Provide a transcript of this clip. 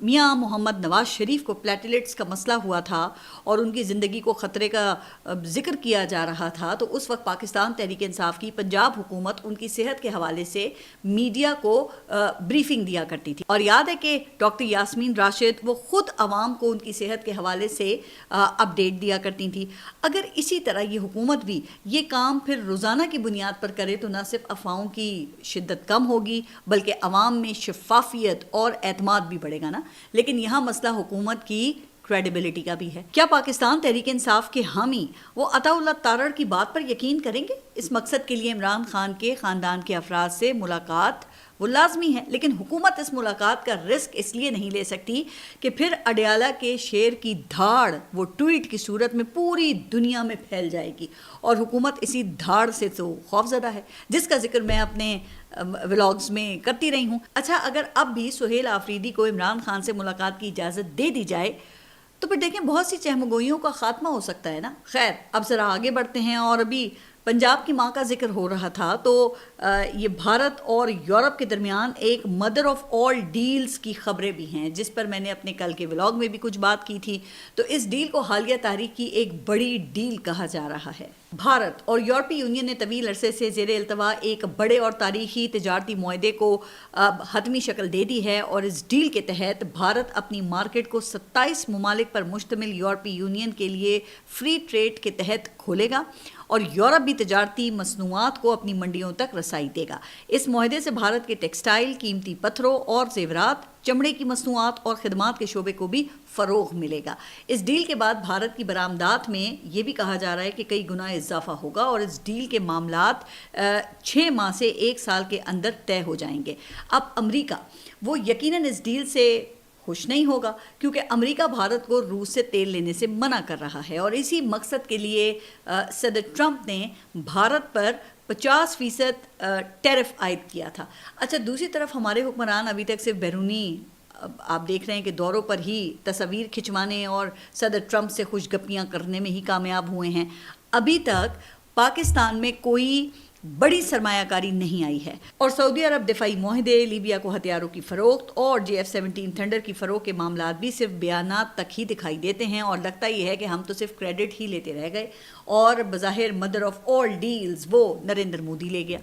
میاں محمد نواز شریف کو پلیٹلیٹس کا مسئلہ ہوا تھا اور ان کی زندگی کو خطرے کا ذکر کیا جا رہا تھا، تو اس وقت پاکستان تحریک انصاف کی پنجاب حکومت ان کی صحت کے حوالے سے میڈیا کو بریفنگ دیا کرتی تھی، اور یاد ہے کہ ڈاکٹر یاسمین راشد وہ خود عوام کو ان کی صحت کے حوالے سے اپڈیٹ دیا کرتی تھیں۔ اگر اسی طرح یہ حکومت بھی یہ کام پھر روزانہ کی بنیاد پر کرے تو نہ صرف افواہوں کی شدت کم ہوگی بلکہ عوام میں شفافیت اور اعتماد بھی بڑھے گا نا۔ لیکن یہاں مسئلہ حکومت کی کریڈیبلٹی کا بھی ہے۔ کیا پاکستان تحریک انصاف کے حامی وہ عطا اللہ تارڑ کی بات پر یقین کریں گے؟ اس مقصد کے لیے عمران خان کے خاندان کے افراد سے ملاقات وہ لازمی ہے، لیکن حکومت اس ملاقات کا رسک اس لیے نہیں لے سکتی کہ پھر اڈیالہ کے شیر کی دھاڑ وہ ٹویٹ کی صورت میں پوری دنیا میں پھیل جائے گی، اور حکومت اسی دھاڑ سے تو خوفزدہ ہے، جس کا ذکر میں اپنے ولاگز میں کرتی رہی ہوں۔ اچھا، اگر اب بھی سہیل آفریدی کو عمران خان سے ملاقات کی اجازت دے دی جائے تو پھر دیکھیں بہت سی چہمگوئیوں کا خاتمہ ہو سکتا ہے نا۔ خیر، اب ذرا آگے بڑھتے ہیں، اور ابھی پنجاب کی ماں کا ذکر ہو رہا تھا، تو یہ بھارت اور یورپ کے درمیان ایک مدر آف آل ڈیلز کی خبریں بھی ہیں، جس پر میں نے اپنے کل کے ولاگ میں بھی کچھ بات کی تھی۔ تو اس ڈیل کو حالیہ تاریخ کی ایک بڑی ڈیل کہا جا رہا ہے۔ بھارت اور یورپی یونین نے طویل عرصے سے زیر التوا ایک بڑے اور تاریخی تجارتی معاہدے کو حتمی شکل دے دی ہے، اور اس ڈیل کے تحت بھارت اپنی مارکیٹ کو 27 ممالک پر مشتمل یورپی یونین کے لیے فری ٹریڈ کے تحت کھولے گا، اور یورپ بھی تجارتی مصنوعات کو اپنی منڈیوں تک رسائی دے گا۔ اس معاہدے سے بھارت کے ٹیکسٹائل، قیمتی پتھروں اور زیورات، چمڑے کی مصنوعات اور خدمات کے شعبے کو بھی فروغ ملے گا۔ اس ڈیل کے بعد بھارت کی برآمدات میں یہ بھی کہا جا رہا ہے کہ کئی گنا اضافہ ہوگا، اور اس ڈیل کے معاملات 6 ماہ سے 1 سال کے اندر طے ہو جائیں گے۔ اب امریکہ وہ یقیناً اس ڈیل سے خوش نہیں ہوگا، کیونکہ امریکہ بھارت کو روس سے تیل لینے سے منع کر رہا ہے، اور اسی مقصد کے لیے صدر ٹرمپ نے بھارت پر 50% ٹیرف عائد کیا تھا۔ اچھا، دوسری طرف ہمارے حکمران ابھی تک صرف بیرونی آپ دیکھ رہے ہیں کہ دوروں پر ہی تصاویر کھنچوانے اور صدر ٹرمپ سے خوش گپیاں کرنے میں ہی کامیاب ہوئے ہیں۔ ابھی تک پاکستان میں کوئی بڑی سرمایہ کاری نہیں آئی ہے، اور سعودی عرب دفاعی معاہدے، لیبیا کو ہتھیاروں کی فروخت اور JF-17 تھنڈر کی فروخت کے معاملات بھی صرف بیانات تک ہی دکھائی دیتے ہیں، اور لگتا یہ ہے کہ ہم تو صرف کریڈٹ ہی لیتے رہ گئے، اور بظاہر مدر آف آل ڈیلز وہ نریندر مودی لے گیا۔